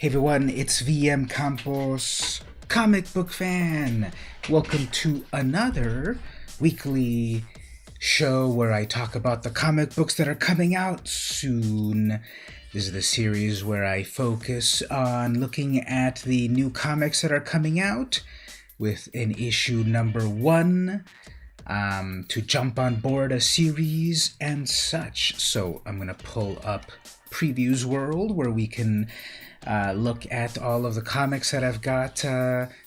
Hey everyone, it's VM Campos, comic book fan. Welcome to another weekly show where I talk about the comic books that are coming out soon. This is the series where I focus on looking at the new comics that are coming out with an issue number 1 to jump on board a series and such. So I'm going to pull up Previews World where we can look at all of the comics that I've got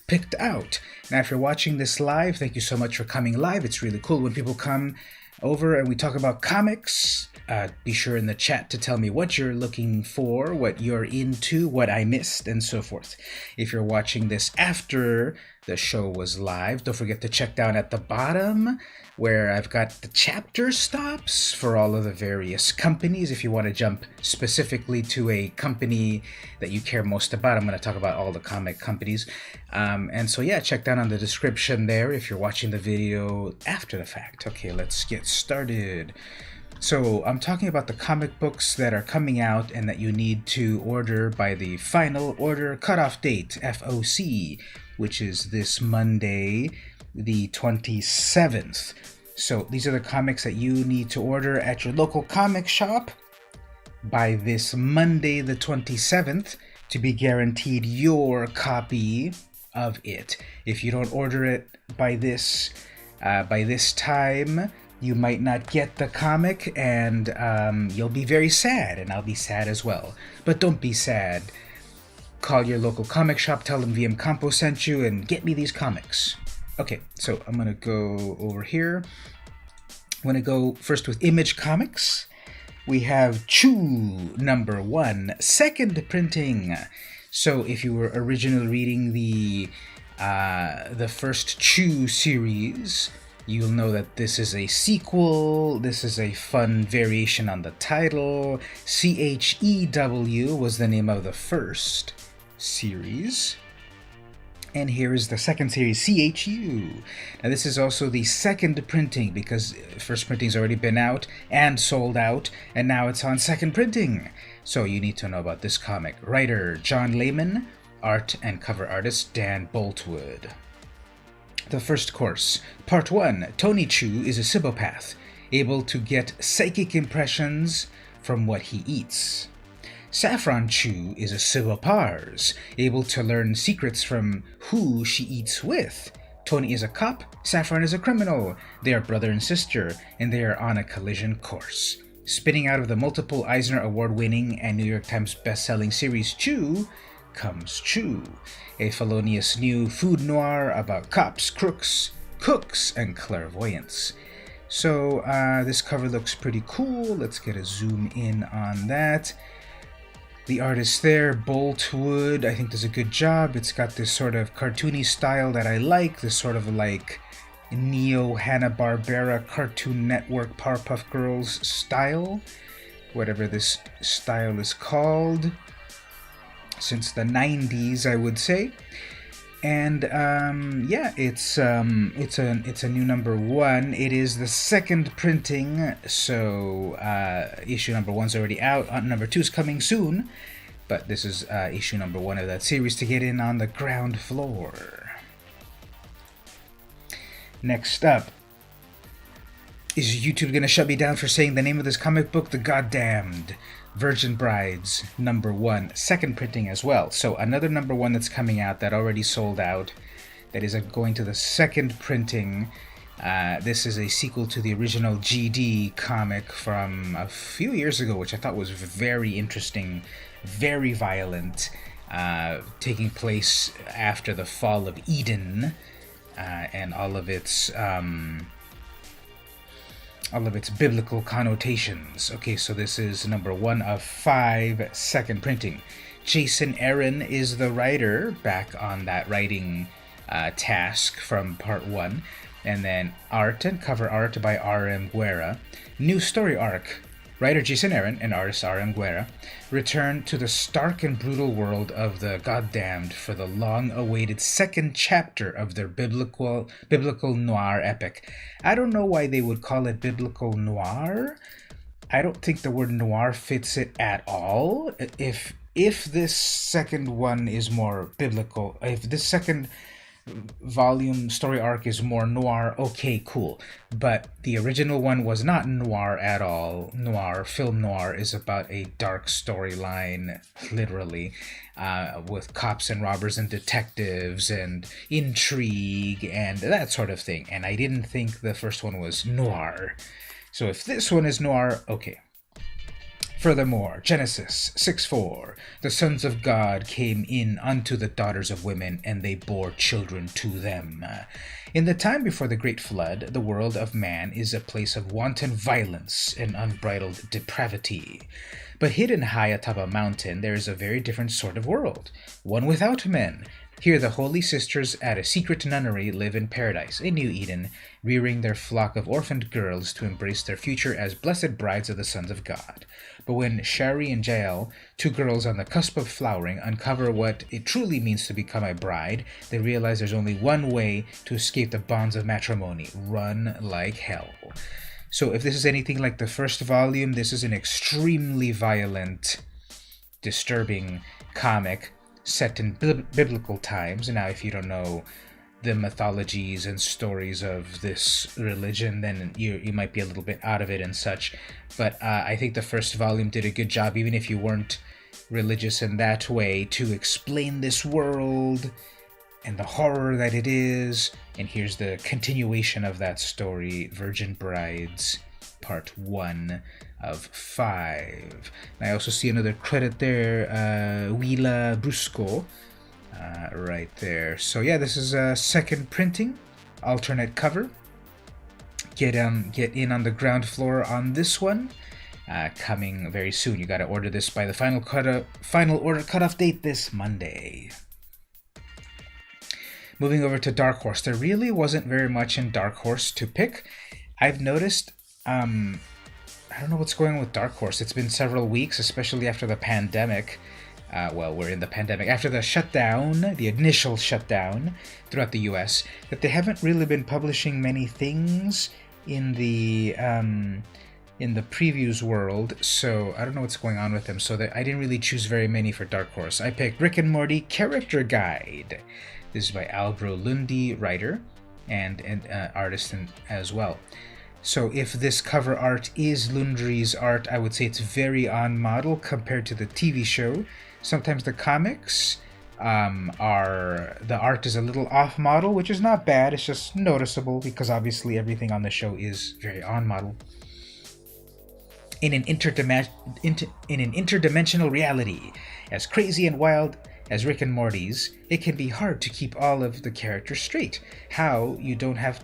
picked out. Now, if you're watching this live, thank you so much for coming live. It's really cool when people come over and we talk about comics. Be sure in the chat to tell me what you're looking for, what you're into, what I missed, and so forth. If you're watching this after the show was live, don't forget to check down at the bottom where I've got the chapter stops for all of the various companies. If you want to jump specifically to a company that you care most about, I'm going to talk about all the comic companies. And so yeah, check down on the description there if you're watching the video after the fact. Okay, let's get started. So I'm talking about the comic books that are coming out and that you need to order by the final order cutoff date, FOC, which is this Monday, the 27th. So these are the comics that you need to order at your local comic shop by this Monday, the 27th, to be guaranteed your copy of it. If you don't order it by this time, you might not get the comic, and you'll be very sad, and I'll be sad as well. But don't be sad. Call your local comic shop, tell them VM Campo sent you, and get me these comics. Okay, so I'm going to go over here. I'm going to go first with Image Comics. We have Chew number 1, second printing. So if you were originally reading the first Chew series, you'll know that this is a sequel. This is a fun variation on the title. CHEW was the name of the first series. And here is the second series, CHU. Now this is also the second printing because first printing's already been out and sold out, and now it's on second printing. So you need to know about this comic. Writer, John Layman. Art and cover artist, Dan Boltwood. The first course. Part 1. Tony Chu is a Cybopath, able to get psychic impressions from what he eats. Saffron Chu is a Cybopars, able to learn secrets from who she eats with. Tony is a cop, Saffron is a criminal. They are brother and sister, and they are on a collision course. Spinning out of the multiple Eisner Award-winning and New York Times best-selling series Chew comes Chew, a felonious new food noir about cops, crooks, cooks, and clairvoyance. So this cover looks pretty cool. Let's get a zoom in on that. The artist there, Boltwood, I think does a good job. It's got this sort of cartoony style that I like, this sort of like Neo Hanna-Barbera Cartoon Network Powerpuff Girls style, whatever this style is called. Since the 90s, I would say. And yeah, it's a new number 1. It is the second printing, so issue number 1's already out. Number 2's coming soon, but this is issue number 1 of that series to get in on the ground floor. Next up, is YouTube gonna shut me down for saying the name of this comic book? The Goddamned Virgin Brides number 1, second printing as well. So another number 1 that's coming out that already sold out, that is going to the second printing. This is a sequel to the original GD comic from a few years ago, which I thought was very interesting, very violent, taking place after the fall of Eden, and all of its biblical connotations. Okay, so this is number 1 of 5, second printing. Jason Aaron is the writer, back on that writing task from part 1. And then art and cover art by R.M. Guerra. New story arc. Writer Jason Aaron and artist R.M. Guerra return to the stark and brutal world of the Goddamned for the long-awaited second chapter of their biblical noir epic. I don't know why they would call it biblical noir. I don't think the word noir fits it at all. If if this second one is more biblical, if this second volume story arc is more noir, okay, cool. But the original one was not noir at all. Film noir is about a dark storyline, literally, with cops and robbers and detectives and intrigue and that sort of thing. And I didn't think the first one was noir. So if this one is noir, okay. Furthermore, Genesis 6:4, the sons of God came in unto the daughters of women, and they bore children to them. In the time before the great flood, the world of man is a place of wanton violence and unbridled depravity. But hidden high atop a mountain, there is a very different sort of world, one without men. Here the holy sisters at a secret nunnery live in paradise, a new Eden, rearing their flock of orphaned girls to embrace their future as blessed brides of the sons of God. But when Shari and Jael, two girls on the cusp of flowering, uncover what it truly means to become a bride, they realize there's only one way to escape the bonds of matrimony: run like hell. So if this is anything like the first volume, this is an extremely violent, disturbing comic set in biblical times. Now, if you don't know the mythologies and stories of this religion, then you might be a little bit out of it and such. But I think the first volume did a good job, even if you weren't religious in that way, to explain this world and the horror that it is. And here's the continuation of that story, Virgin Brides, Part 1 of 5. And I also see another credit there, Willa Brusco, right there. So yeah, this is a second printing, alternate cover. Get in on the ground floor on this one. Coming very soon. You got to order this by the final order cutoff date this Monday. Moving over to Dark Horse, there really wasn't very much in Dark Horse to pick. I've noticed. I don't know what's going on with Dark Horse. It's been several weeks, especially after the pandemic. We're in the pandemic. After the shutdown, the initial shutdown throughout the U.S., that they haven't really been publishing many things in the previews world. So I don't know what's going on with them. So I didn't really choose very many for Dark Horse. I picked Rick and Morty Character Guide. This is by Albro Lundi, writer and artist as well. So if this cover art is Lundri's art, I would say it's very on model compared to the TV show. Sometimes the comics the art is a little off model, which is not bad. It's just noticeable because obviously everything on the show is very on model. In an interdimensional reality as crazy and wild as Rick and Morty's, it can be hard to keep all of the characters straight. Now you don't have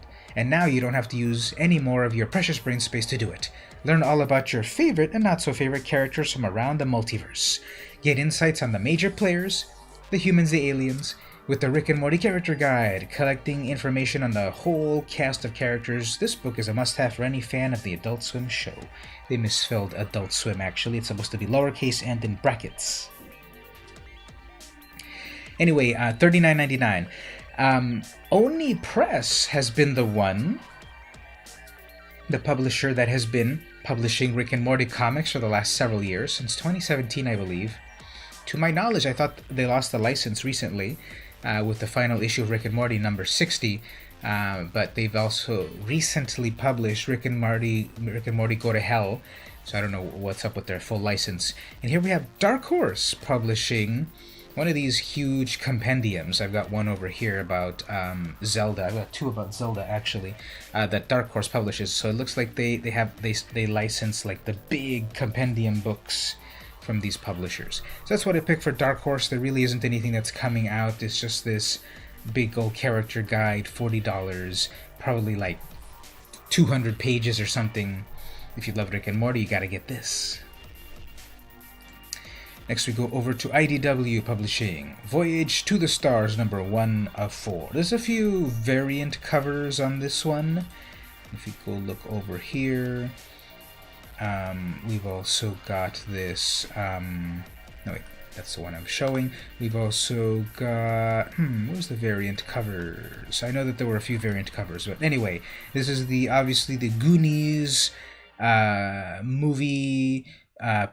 to use any more of your precious brain space to do it. Learn all about your favorite and not so favorite characters from around the multiverse. Get insights on the major players, the humans, the aliens, with the Rick and Morty Character Guide, collecting information on the whole cast of characters. This book is a must-have for any fan of the Adult Swim show. They misspelled Adult Swim, actually. It's supposed to be lowercase and in brackets. Anyway, $39.99. Oni Press has been the publisher that has been publishing Rick and Morty comics for the last several years, since 2017, I believe. To my knowledge, I thought they lost the license recently with the final issue of Rick and Morty number 60, but they've also recently published Rick and Morty Go to Hell, so I don't know what's up with their full license. And here we have Dark Horse publishing one of these huge compendiums. I've got one over here about Zelda. I've got two about Zelda, actually, that Dark Horse publishes. So it looks like they license like the big compendium books from these publishers. So that's what I picked for Dark Horse. There really isn't anything that's coming out. It's just this big old character guide, $40, probably like 200 pages or something. If you love Rick and Morty, you gotta get this. Next we go over to IDW Publishing, Voyage to the Stars number 1 of 4. There's a few variant covers on this one. If you go look over here, we've also got this, no wait, that's the one I'm showing. We've also got, where's the variant covers? I know that there were a few variant covers, but anyway, this is obviously the Goonies movie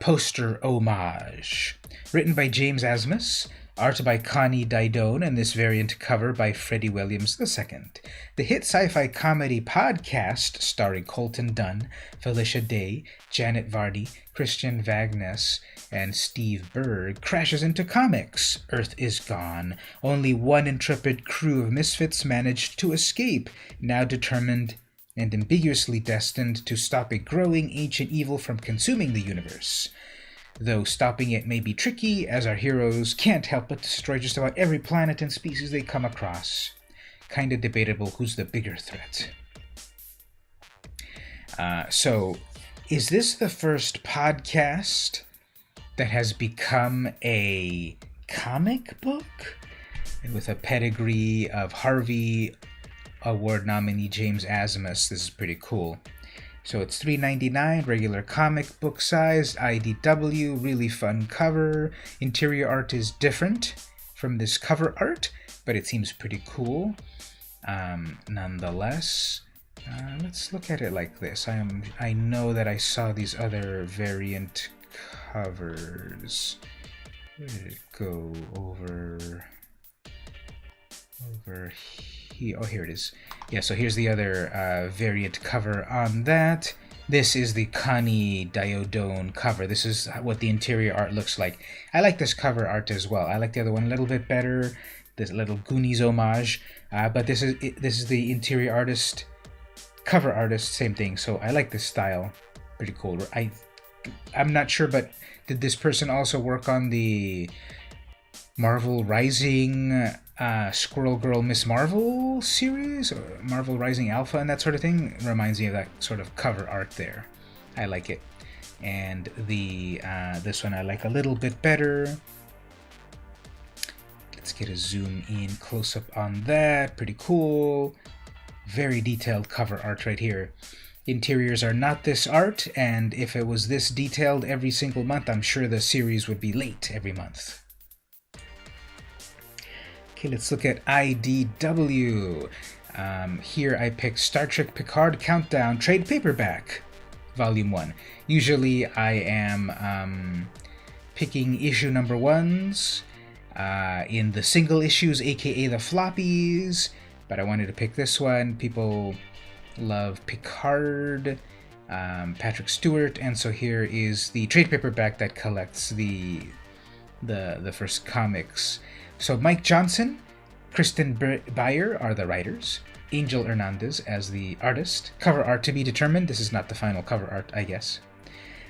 poster homage. Written by James Asmus, art by Connie Didone, and this variant cover by Freddie Williams II. The hit sci-fi comedy podcast starring Colton Dunn, Felicia Day, Janet Varney, Christian Vagness, and Steve Berg crashes into comics. Earth is gone. Only one intrepid crew of misfits managed to escape, now determined and ambiguously destined to stop a growing ancient evil from consuming the universe. Though stopping it may be tricky, as our heroes can't help but destroy just about every planet and species they come across. Kinda debatable who's the bigger threat. So, is this the first podcast that has become a comic book? And with a pedigree of Harvey Award nominee James Asmus, this is pretty cool. So it's $3.99, regular comic book size, IDW, really fun cover. Interior art is different from this cover art, but it seems pretty cool. Nonetheless, let's look at it like this. I know that I saw these other variant covers. Where did it go? Over here. Oh, here it is. Yeah, so here's the other variant cover on that. This is the Connie Didone cover. This is what the interior art looks like. I like this cover art as well. I like the other one a little bit better. This little Goonies homage. But this is the interior artist, cover artist, same thing. So I like this style. Pretty cool. I'm not sure, but did this person also work on the Marvel Rising Squirrel Girl Miss Marvel series, or Marvel Rising Alpha and that sort of thing? It reminds me of that sort of cover art there. I like it. And the this one I like a little bit better. Let's get a zoom in close up on that. Pretty cool. Very detailed cover art right here. Interiors are not this art, and if it was this detailed every single month, I'm sure the series would be late every month. Okay, let's look at IDW. Here I picked Star Trek Picard Countdown Trade Paperback, Volume 1. Usually I am picking issue number 1s in the single issues, aka the floppies, but I wanted to pick this one. People love Picard, Patrick Stewart, and so here is the trade paperback that collects the first comics. So Mike Johnson, Kristen Beyer are the writers, Angel Hernandez as the artist. Cover art to be determined. This is not the final cover art, I guess.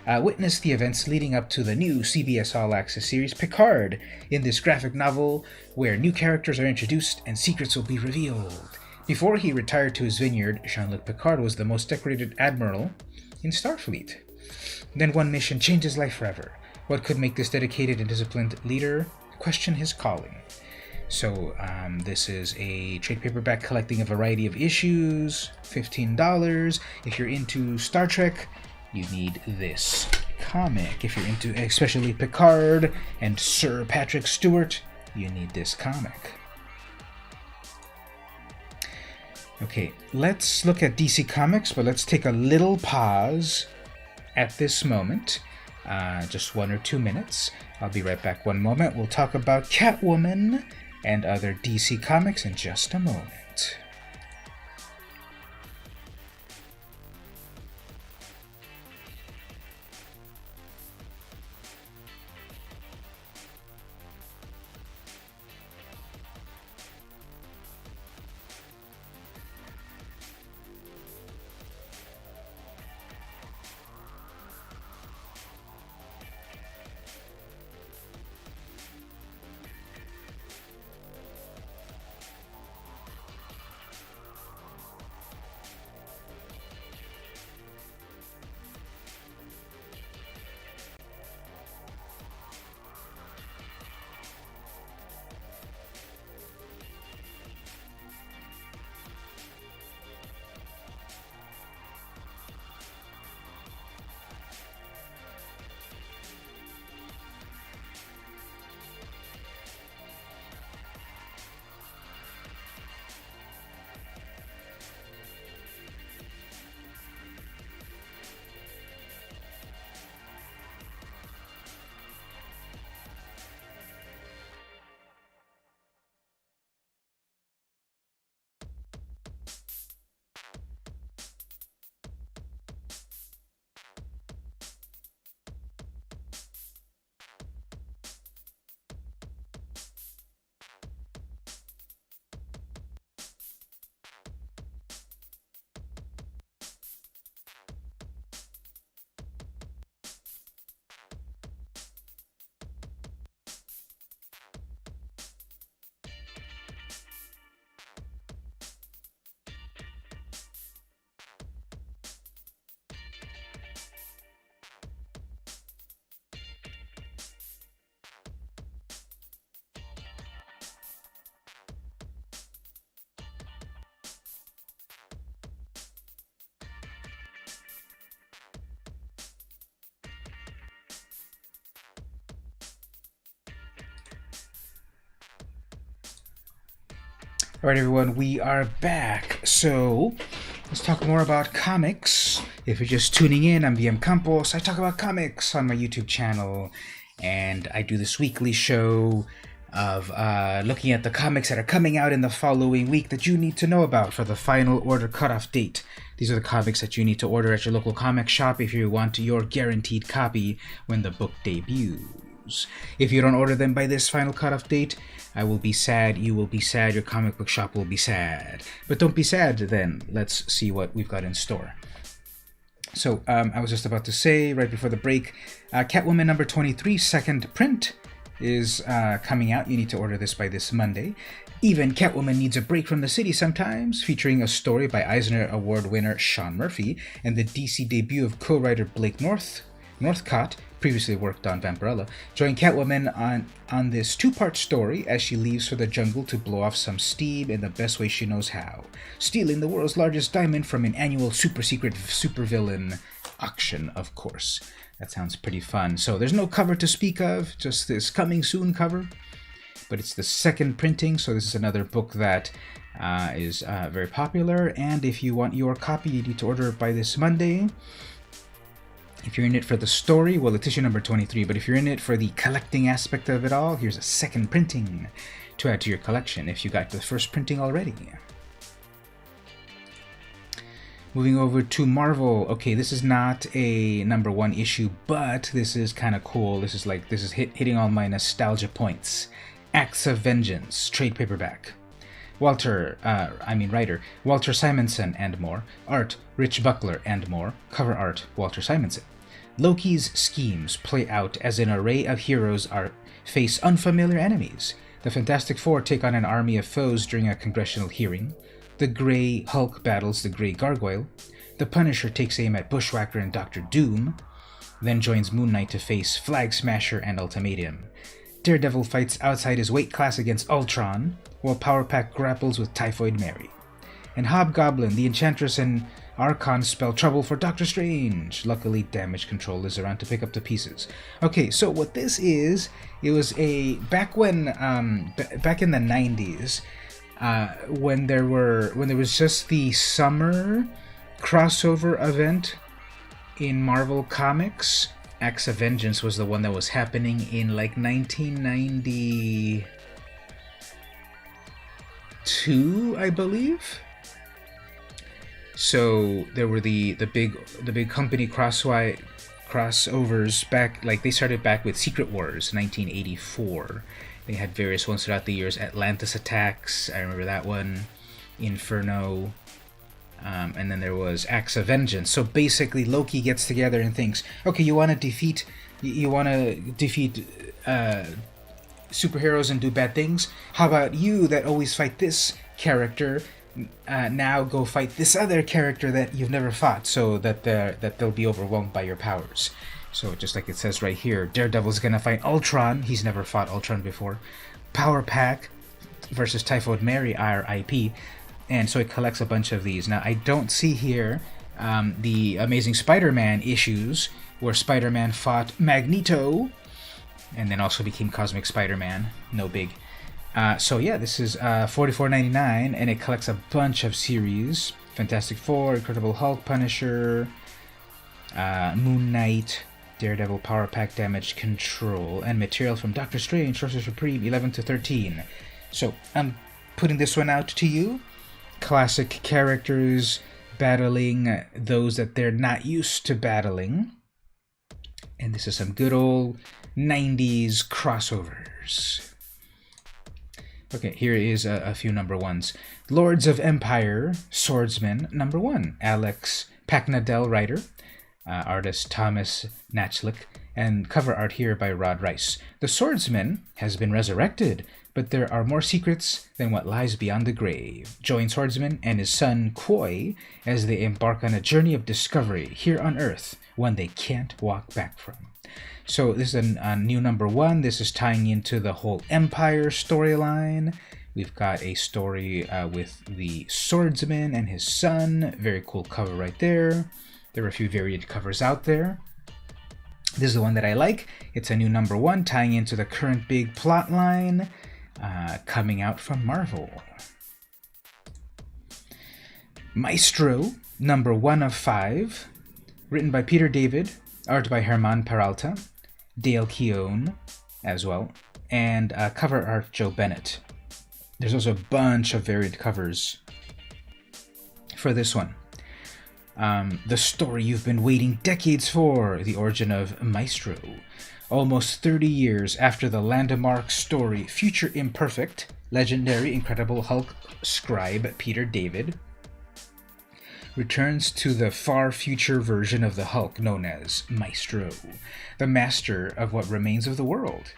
Witness the events leading up to the new CBS All Access series Picard in this graphic novel where new characters are introduced and secrets will be revealed. Before he retired to his vineyard, Jean-Luc Picard was the most decorated admiral in Starfleet. Then one mission changed his life forever. What could make this dedicated and disciplined leader question his calling? So this is a trade paperback collecting a variety of issues, $15. If you're into Star Trek, you need this comic. If you're into especially Picard and Sir Patrick Stewart, you need this comic. Okay, let's look at DC Comics, but let's take a little pause at this moment. Just 1 or 2 minutes. I'll be right back. One moment. We'll talk about Catwoman and other DC Comics in just a moment. Alright everyone, we are back. So, let's talk more about comics. If you're just tuning in, I'm VM Campos. I talk about comics on my YouTube channel, and I do this weekly show of looking at the comics that are coming out in the following week that you need to know about for the final order cutoff date. These are the comics that you need to order at your local comic shop if you want your guaranteed copy when the book debuts. If you don't order them by this final cutoff date, I will be sad, you will be sad, your comic book shop will be sad. But don't be sad then. Let's see what we've got in store. So, I was just about to say, right before the break, Catwoman number 23, second print, is coming out. You need to order this by this Monday. Even Catwoman Needs a Break from the City Sometimes, featuring a story by Eisner Award winner Sean Murphy, and the DC debut of co-writer Blake Northcott, previously worked on Vampirella, join Catwoman on this two-part story as she leaves for the jungle to blow off some steam in the best way she knows how, stealing the world's largest diamond from an annual super-secret supervillain auction, of course. That sounds pretty fun. So there's no cover to speak of, just this coming soon cover, but it's the second printing, so this is another book that is very popular, and if you want your copy, you need to order it by this Monday. If you're in it for the story, well, it's issue number 23, but if you're in it for the collecting aspect of it all, here's a second printing to add to your collection if you got the first printing already. Moving over to Marvel. Okay, this is not a number one issue, but this is kind of cool. This is hitting all my nostalgia points. Acts of Vengeance, trade paperback. Writer Walter Simonson and more. Art, Rich Buckler and more. Cover art, Walter Simonson. Loki's schemes play out as an array of heroes face unfamiliar enemies. The Fantastic Four take on an army of foes during a congressional hearing. The Grey Hulk battles the Grey Gargoyle. The Punisher takes aim at Bushwhacker and Doctor Doom, then joins Moon Knight to face Flag Smasher and Ultimatum. Daredevil fights outside his weight class against Ultron, while Power Pack grapples with Typhoid Mary. And Hobgoblin, the Enchantress, and Archon spell trouble for Doctor Strange. Luckily, Damage Control is around to pick up the pieces. Okay, so what this is, it was back in the 90s, when there was just the summer crossover event in Marvel Comics. Acts of Vengeance was the one that was happening in like 1992, I believe. So there were the big company crossovers back, like they started back with Secret Wars 1984. They had various ones throughout the years. Atlantis Attacks, I remember that one. Inferno, and then there was Acts of Vengeance. So basically, Loki gets together and thinks, okay, you want to defeat superheroes and do bad things. How about you that always fight this character? Now go fight this other character that you've never fought, so that they'll be overwhelmed by your powers. So just like it says right here, Daredevil's gonna fight Ultron. He's never fought Ultron before. Power Pack versus Typhoid Mary, R.I.P. And so it collects a bunch of these. Now I don't see here the Amazing Spider-Man issues where Spider-Man fought Magneto and then also became Cosmic Spider-Man. No big. So yeah, this is $44.99, and it collects a bunch of series. Fantastic Four, Incredible Hulk, Punisher, Moon Knight, Daredevil, Power Pack, Damage Control, and material from Doctor Strange, Sorcerer Supreme, 11 to 13. So I'm putting this one out to you. Classic characters battling those that they're not used to battling. And this is some good old 90s crossovers. Okay, here is a few number ones. Lords of Empire, Swordsman, number 1. Alex Packnadel, writer. Artist Thomas Nachlik, and cover art here by Rod Rice. The Swordsman has been resurrected, but there are more secrets than what lies beyond the grave. Join Swordsman and his son Koi as they embark on a journey of discovery here on Earth, one they can't walk back from. So this is a new number 1. This is tying into the whole Empire storyline. We've got a story with the Swordsman and his son. Very cool cover right there. There are a few variant covers out there. This is the one that I like. It's a new number 1 tying into the current big plot line coming out from Marvel. Maestro, #1 of 5, written by Peter David, art by Herman Peralta, Dale Keown as well, and cover art Joe Bennett. There's also a bunch of varied covers for this one. The story you've been waiting decades for, the origin of Maestro. Almost 30 years after the landmark story Future Imperfect, legendary Incredible Hulk scribe Peter David returns to the far future version of the Hulk known as Maestro, the master of what remains of the world.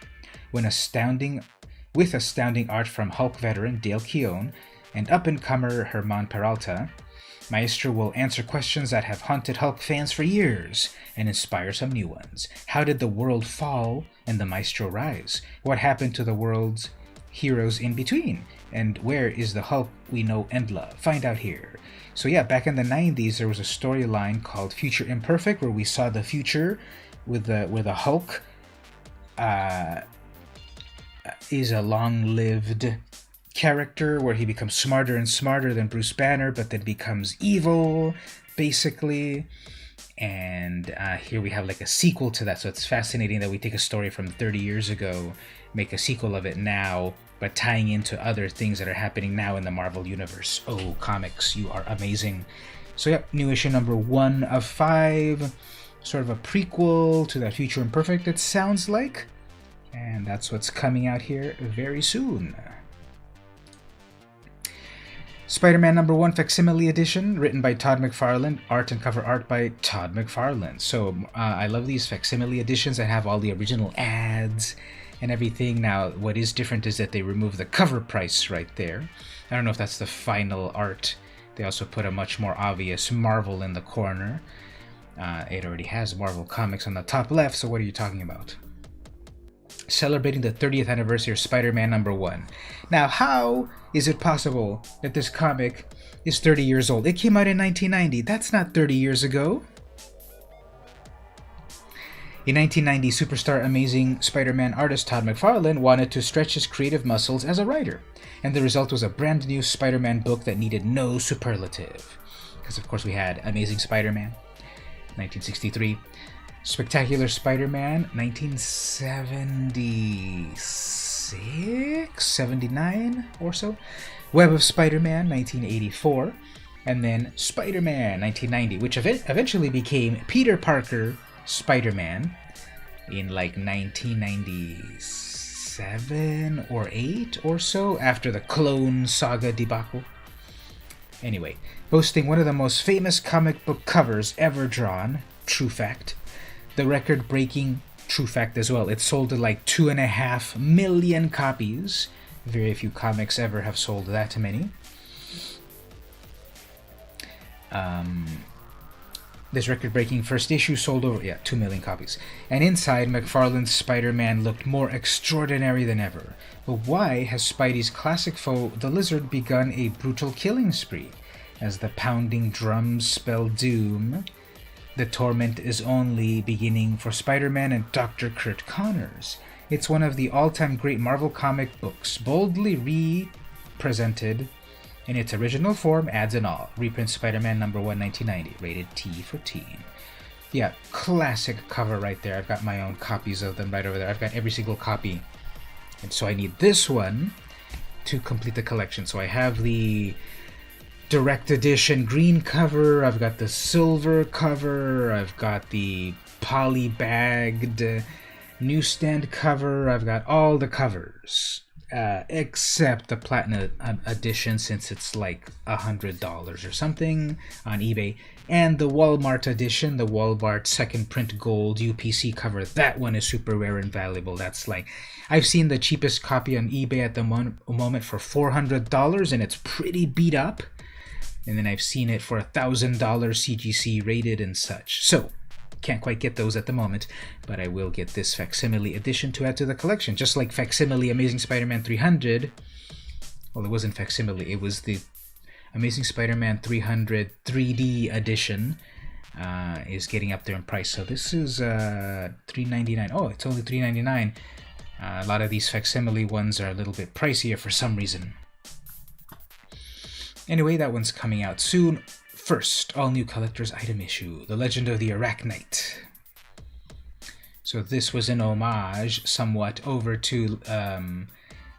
With astounding art from Hulk veteran Dale Keown and up-and-comer Herman Peralta, Maestro will answer questions that have haunted Hulk fans for years and inspire some new ones. How did the world fall and the Maestro rise? What happened to the world's heroes in between? And where is the Hulk we know and love? Find out here. So yeah, back in the 90s, there was a storyline called Future Imperfect where we saw the future where the Hulk is a long-lived character where he becomes smarter and smarter than Bruce Banner, but then becomes evil, basically. And here we have like a sequel to that. So it's fascinating that we take a story from 30 years ago, make a sequel of it now, but tying into other things that are happening now in the Marvel Universe. Oh, comics, you are amazing. So yeah, new issue #1 of 5, sort of a prequel to that Future Imperfect, it sounds like. And that's what's coming out here very soon. Spider-Man #1 Facsimile Edition, written by Todd McFarlane, art and cover art by Todd McFarlane. So I love these facsimile editions that have all the original ads and everything. Now, what is different is that they remove the cover price right there. I don't know if that's the final art. They also put a much more obvious Marvel in the corner. It already has Marvel Comics on the top left, so what are you talking about? Celebrating the 30th anniversary of Spider-Man #1. Now, how is it possible that this comic is 30 years old? It came out in 1990. That's not 30 years ago. In 1990, superstar Amazing Spider-Man artist Todd McFarlane wanted to stretch his creative muscles as a writer, and the result was a brand new Spider-Man book that needed no superlative. Because of course we had Amazing Spider-Man, 1963, Spectacular Spider-Man, 1976, 79 or so, Web of Spider-Man, 1984, and then Spider-Man, 1990, which eventually became Peter Parker Spider-Man in like 1997 or 8 or so, after the Clone Saga debacle. Anyway, boasting one of the most famous comic book covers ever drawn, true fact, the record-breaking true fact as well. It sold to like 2.5 million copies. Very few comics ever have sold that many. This record-breaking first issue sold over 2 million copies. And inside, McFarlane's Spider-Man looked more extraordinary than ever. But why has Spidey's classic foe, the Lizard, begun a brutal killing spree? As the pounding drums spell doom, the torment is only beginning for Spider-Man and Dr. Kurt Connors. It's one of the all-time great Marvel comic books, boldly represented in its original form, ads and all. Reprint Spider-Man #1 1990, rated T for teen. Yeah, classic cover right there. I've got my own copies of them right over there. I've got every single copy. And so I need this one to complete the collection. So I have the direct edition green cover, I've got the silver cover, I've got the poly-bagged newsstand cover, I've got all the covers. Except the platinum edition, since it's like $100 or something on eBay, and the Walmart edition, the Walmart second print gold UPC cover. That one is super rare and valuable. That's like, I've seen the cheapest copy on eBay at the moment for $400, and it's pretty beat up. And then I've seen it for $1,000 CGC rated and such. So can't quite get those at the moment, but I will get this facsimile edition to add to the collection. Just like facsimile Amazing Spider-Man 300. Well, it wasn't facsimile, it was the Amazing Spider-Man 300 3D edition is getting up there in price. So this is $3.99. Oh, it's only $3.99. A lot of these facsimile ones are a little bit pricier for some reason. Anyway, that one's coming out soon. First, all new collector's item issue, The Legend of the Arachnite. So this was an homage somewhat over to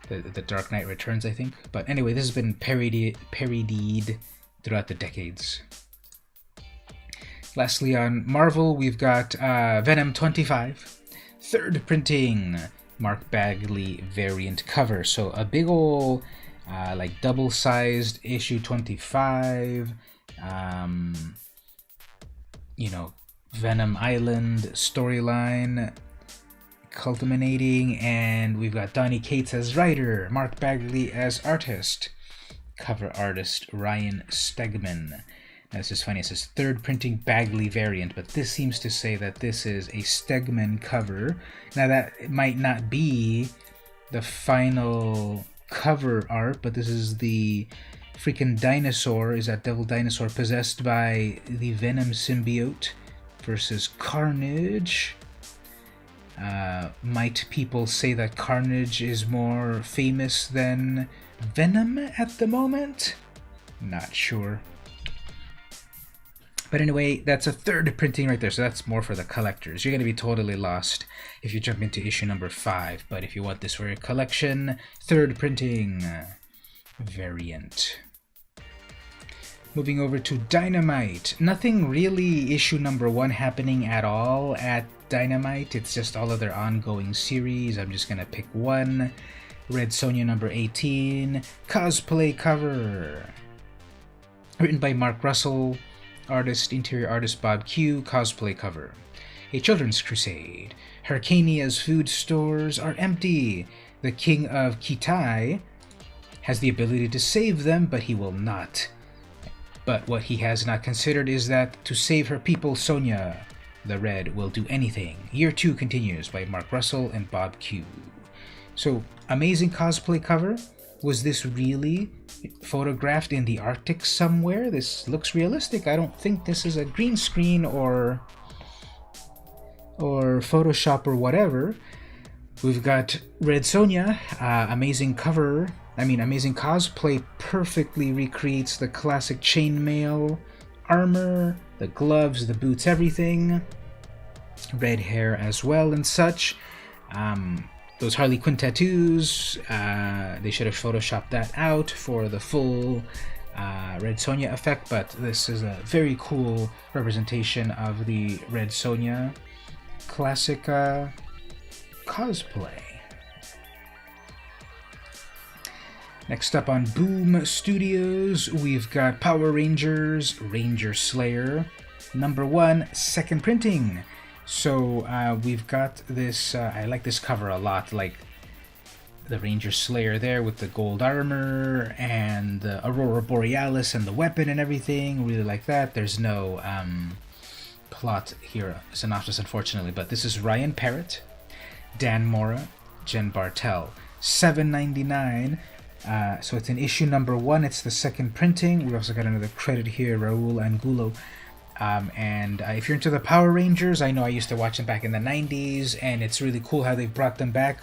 the Dark Knight Returns, I think. But anyway, this has been parodied throughout the decades. Lastly, on Marvel, we've got Venom 25, third printing, Mark Bagley variant cover. So a big ol' like double-sized issue 25, you know, Venom Island storyline culminating, and we've got Donny Cates as writer, Mark Bagley as artist, cover artist Ryan Stegman. Now, this is funny, it says third printing Bagley variant, but this seems to say that this is a Stegman cover. Now that might not be the final cover art, but this is the freaking dinosaur, is that devil dinosaur possessed by the Venom symbiote versus Carnage. Might people say that Carnage is more famous than Venom at the moment? Not sure. But anyway, that's a third printing right there, so that's more for the collectors. You're going to be totally lost if you jump into issue number 5, but if you want this for your collection, third printing variant. Moving over to Dynamite. Nothing really issue number 1 happening at all at Dynamite. It's just all of their ongoing series. I'm just going to pick one. Red Sonja number 18. Cosplay cover. Written by Mark Russell. Artist, interior artist Bob Q. Cosplay cover. A children's crusade. Hyrcania's food stores are empty. The king of Kitai has the ability to save them, but he will not. But what he has not considered is that to save her people, Sonja, the Red, will do anything. Year 2 continues by Mark Russell and Bob Q. So, amazing cosplay cover. Was this really photographed in the Arctic somewhere? This looks realistic. I don't think this is a green screen or Photoshop or whatever. We've got Red Sonja, amazing cover. Amazing cosplay, perfectly recreates the classic chainmail armor, the gloves, the boots, everything. Red hair as well and such. Those Harley Quinn tattoos, they should have photoshopped that out for the full Red Sonja effect, but this is a very cool representation of the Red Sonja classic cosplay. Next up on Boom Studios, we've got Power Rangers, Ranger Slayer, number 1, second printing. So we've got this, I like this cover a lot, like the Ranger Slayer there with the gold armor and the Aurora Borealis and the weapon and everything. Really like that. There's no plot here, synopsis unfortunately, but this is Ryan Parrott, Dan Mora, Jen Bartel. $7.99. So it's in issue number 1. It's the second printing. We also got another credit here, Raul Angulo. And if you're into the Power Rangers, I know I used to watch them back in the 90s, and it's really cool how they've brought them back.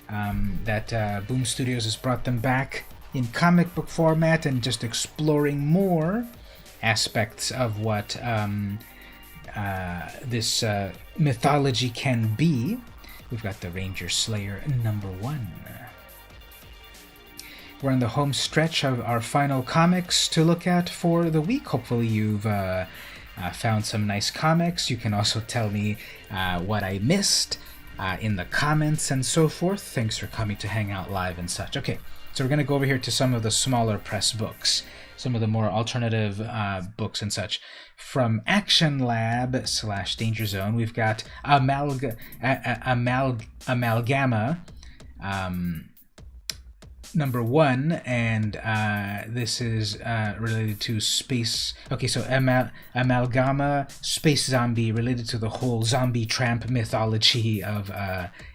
Boom Studios has brought them back in comic book format and just exploring more aspects of what this mythology can be. We've got the Ranger Slayer number 1. We're in the home stretch of our final comics to look at for the week. Hopefully you've found some nice comics. You can also tell me what I missed in the comments and so forth. Thanks for coming to hang out live and such. Okay, so we're going to go over here to some of the smaller press books, some of the more alternative books and such. From Action Lab / Danger Zone, we've got Amalgama number 1, and this is related to space. Okay, so Amalgama, Space Zombie, related to the whole zombie tramp mythology of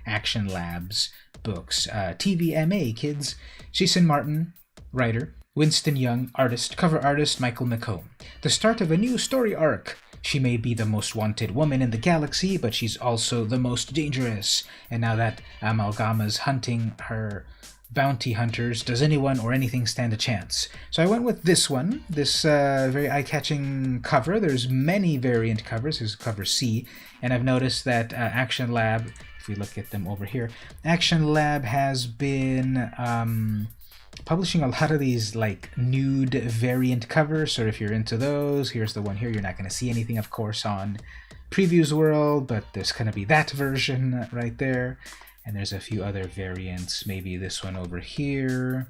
Action Lab's books. TVMA, kids. Jason Martin, writer. Winston Young, artist. Cover artist, Michael McComb. The start of a new story arc. She may be the most wanted woman in the galaxy, but she's also the most dangerous. And now that Amalgama's hunting her bounty hunters. Does anyone or anything stand a chance? So I went with this one, this very eye-catching cover. There's many variant covers. There's cover C, and I've noticed that Action Lab, if we look at them over here, Action Lab has been publishing a lot of these like nude variant covers. So if you're into those, here's the one here. You're not going to see anything, of course, on Previews World, but there's going to be that version right there. And there's a few other variants, maybe this one over here.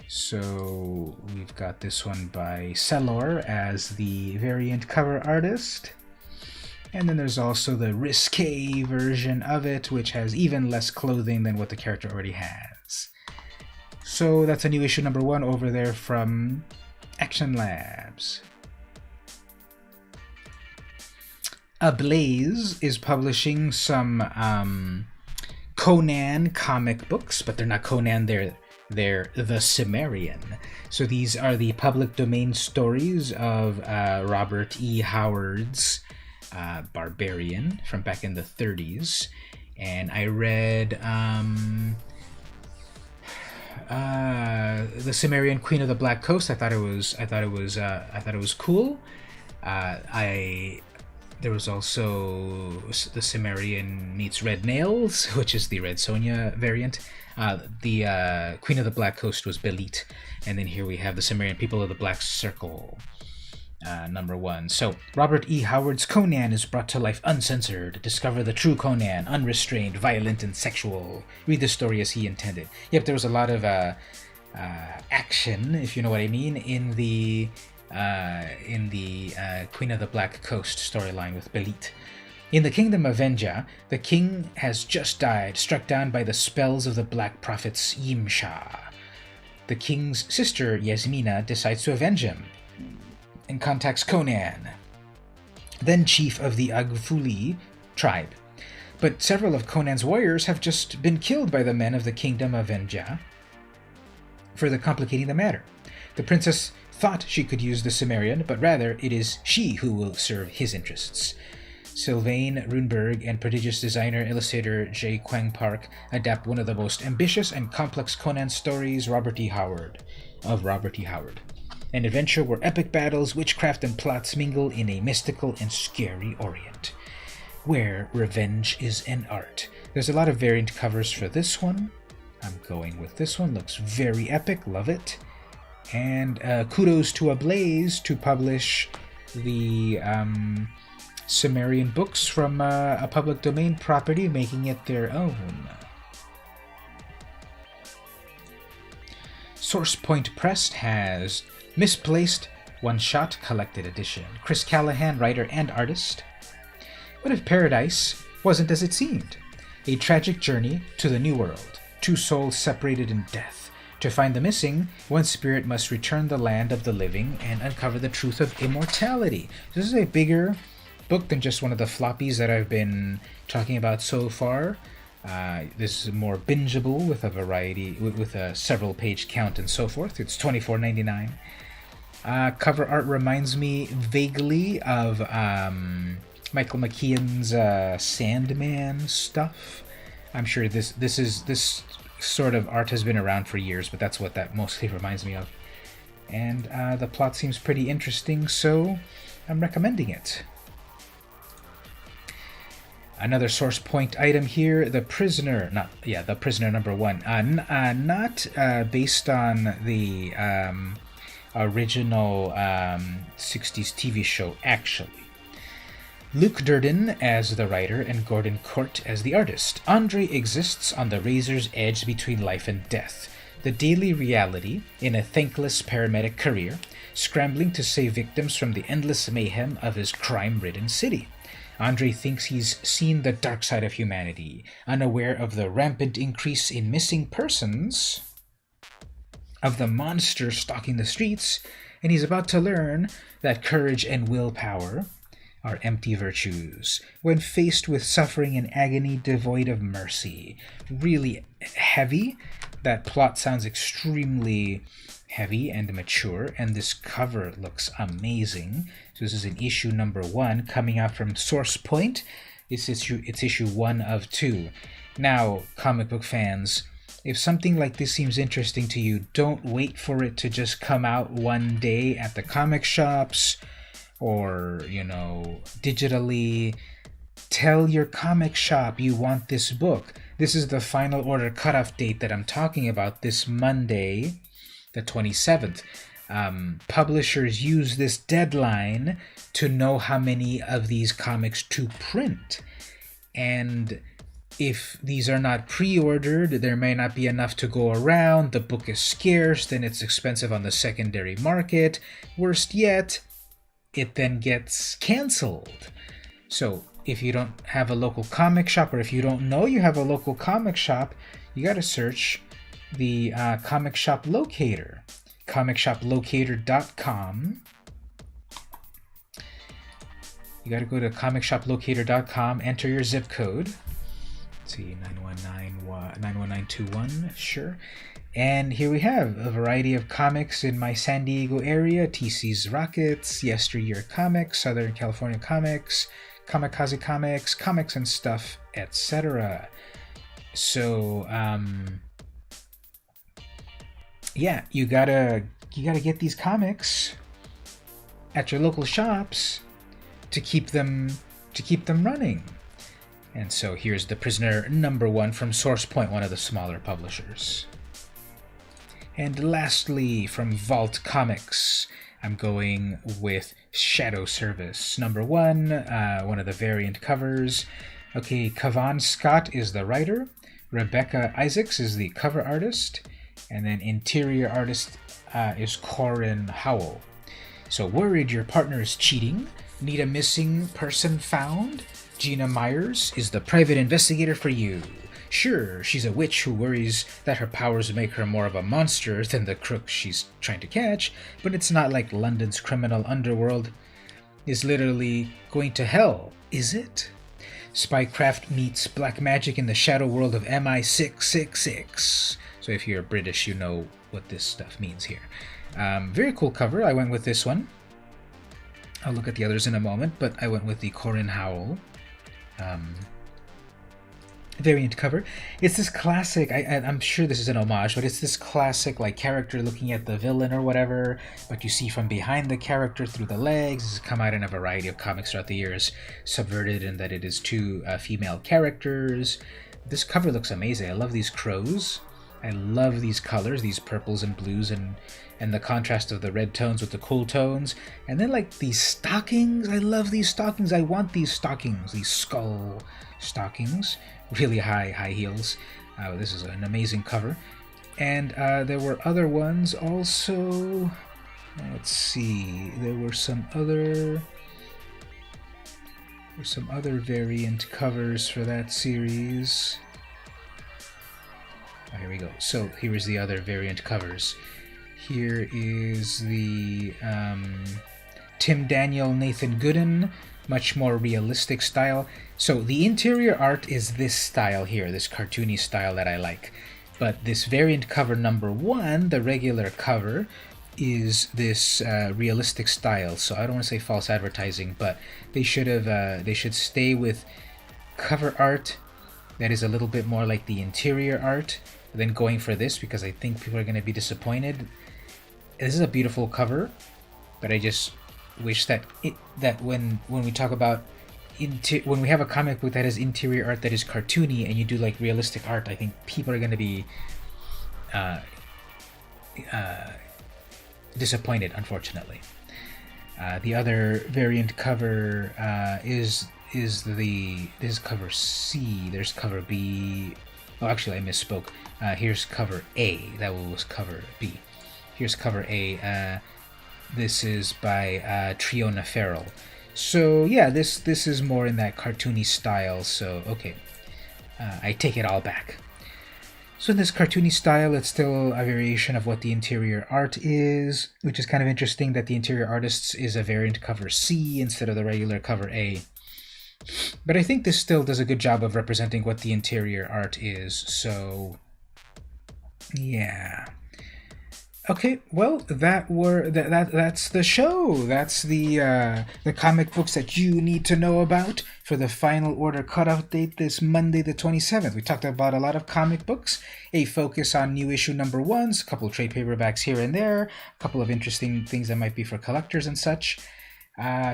So we've got this one by Celor as the variant cover artist. And then there's also the risque version of it, which has even less clothing than what the character already has. So that's a new issue number 1 over there from Action Labs. Ablaze is publishing some Conan comic books, but they're not Conan, they're the Cimmerian. So these are the public domain stories of Robert E. Howard's Barbarian from back in the 30s. And I read the Cimmerian Queen of the Black Coast. I thought it was cool. There was also the Cimmerian meets Red Nails, which is the Red Sonja variant. The Queen of the Black Coast was Belit, and then here we have the Cimmerian People of the Black Circle, number 1. So Robert E. Howard's Conan is brought to life uncensored. Discover the true Conan, unrestrained, violent, and sexual. Read the story as he intended. Yep, there was a lot of action, if you know what I mean, in the Queen of the Black Coast storyline with Belit. In the kingdom of Venja, the king has just died, struck down by the spells of the black prophets Yimsha. The king's sister, Yasmina, decides to avenge him and contacts Conan, then chief of the Agfuli tribe. But several of Conan's warriors have just been killed by the men of the kingdom of Venja, further complicating the matter. The princess thought she could use the Cimmerian, but rather it is she who will serve his interests. Sylvain Runberg and prodigious designer illustrator J. Kwang Park adapt one of the most ambitious and complex Conan stories, Robert E. Howard. An adventure where epic battles, witchcraft, and plots mingle in a mystical and scary Orient, where revenge is an art. There's a lot of variant covers for this one. I'm going with this one. Looks very epic. Love it. And kudos to Ablaze to publish the Cimmerian books from a public domain property, making it their own. Source Point Press has Misplaced One-Shot Collected Edition. Chris Callahan, writer and artist. What if paradise wasn't as it seemed? A tragic journey to the new world. Two souls separated in death. To find the missing, one spirit must return the land of the living and uncover the truth of immortality. This is a bigger book than just one of the floppies that I've been talking about so far. This is more bingeable with a variety, with a several page count and so forth. It's $24.99. Cover art reminds me vaguely of Michael McKeon's Sandman stuff. I'm sure this sort of art has been around for years, but that's what that mostly reminds me of. And the plot seems pretty interesting, so I'm recommending it. Another source point item here, The Prisoner number 1. Not based on the original 60s TV show, actually. Luke Durden as the writer and Gordon Court as the artist. Andre exists on the razor's edge between life and death, the daily reality in a thankless paramedic career, scrambling to save victims from the endless mayhem of his crime-ridden city. Andre thinks he's seen the dark side of humanity, unaware of the rampant increase in missing persons, of the monsters stalking the streets, and he's about to learn that courage and willpower are empty virtues when faced with suffering and agony devoid of mercy. Really heavy. That plot sounds extremely heavy and mature, and this cover looks amazing. So this is in issue number 1 coming out from Source Point. It's issue 1 of 2. Now, comic book fans, if something like this seems interesting to you, don't wait for it to just come out one day at the comic shops or, digitally. Tell your comic shop you want this book. This is the final order cutoff date that I'm talking about, this Monday, the 27th. Publishers use this deadline to know how many of these comics to print. And if these are not pre-ordered, there may not be enough to go around, the book is scarce, then it's expensive on the secondary market. Worst yet, it then gets canceled. So if you don't have a local comic shop, or if you don't know you have a local comic shop, you got to search the comic shop locator, comicshoplocator.com. You got to go to comicshoplocator.com, enter your zip code. Let's see, 91921, sure. And here we have a variety of comics in my San Diego area: TC's Rockets, Yesteryear Comics, Southern California Comics, Kamikaze Comics, Comics and Stuff, etc. So, yeah, you gotta get these comics at your local shops to keep them running. And so here's The Prisoner #1 from SourcePoint, one of the smaller publishers. And lastly, from Vault Comics, I'm going with Shadow Service #1, one of the variant covers. Okay, Kavan Scott is the writer, Rebecca Isaacs is the cover artist, and then interior artist is Corin Howell. So, worried your partner is cheating? Need a missing person found? Gina Myers is the private investigator for you. Sure, she's a witch who worries that her powers make her more of a monster than the crook she's trying to catch, but it's not like London's criminal underworld is literally going to hell, is it? Spycraft meets black magic in the shadow world of MI666. So if you're British, you know what this stuff means here. Very cool cover. I went with this one. I'll look at the others in a moment, but I went with the Corin Howell variant cover. It's this classic, I'm sure this is an homage, but it's this classic like character looking at the villain or whatever, but you see from behind the character through the legs. This has come out in a variety of comics throughout the years, subverted in that it is two female characters. This cover looks amazing. I love these crows. I love these colors, these purples and blues, and the contrast of the red tones with the cool tones. And then like these stockings, I love these stockings. I want these stockings, these skull stockings, really high heels. This is an amazing cover. And there were other ones also. Let's see, there were some other variant covers for that series. Oh, here we go. So here is the other variant covers. Here is the Tim Daniel, Nathan Gooden, much more realistic style. So the interior art is this style here, this cartoony style that I like. But this variant cover #1, the regular cover, is this realistic style. So I don't want to say false advertising, but they should stay with cover art that is a little bit more like the interior art than going for this, because I think people are going to be disappointed. This is a beautiful cover, but I just wish that when we talk about when we have a comic book that has interior art that is cartoony and you do like realistic art, I think people are going to be disappointed, unfortunately. The other variant cover is cover C. There's cover B. Oh, actually, I misspoke. Here's cover A. That was cover B. Here's cover A. This is by Triona Farrell. So yeah, this is more in that cartoony style. So okay, I take it all back. So in this cartoony style, it's still a variation of what the interior art is, which is kind of interesting that the interior artist is a variant cover C instead of the regular cover A. But I think this still does a good job of representing what the interior art is. So yeah. Okay, well, that's the show. That's the comic books that you need to know about for the final order cutoff date this Monday, the 27th. We talked about a lot of comic books, a focus on new issue number ones, a couple of trade paperbacks here and there, a couple of interesting things that might be for collectors and such.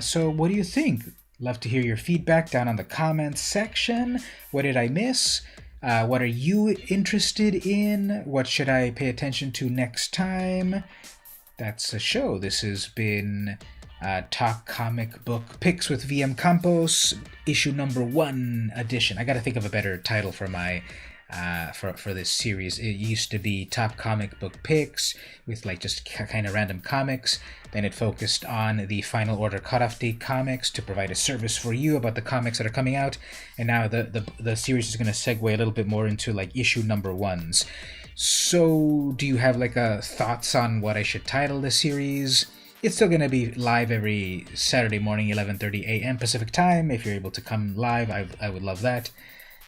So, what do you think? Love to hear your feedback down on the comments section. What did I miss? What are you interested in? What should I pay attention to next time? That's the show. This has been Talk Comic Book Picks with VM Campos, issue number 1 edition. I gotta think of a better title for my for this series. It used to be Top Comic Book Picks with like just kind of random comics. Then it focused on the final order cutoff date comics to provide a service for you about the comics that are coming out. And now the series is going to segue a little bit more into like issue number 1s. So do you have like thoughts on what I should title this series? It's still going to be live every Saturday morning, 11:30 a.m. Pacific time. If you're able to come live, I would love that.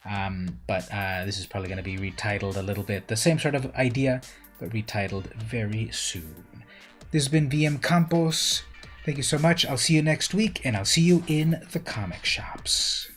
But this is probably going to be retitled a little bit. The same sort of idea, but retitled very soon. This has been VM Campos. Thank you so much. I'll see you next week, and I'll see you in the comic shops.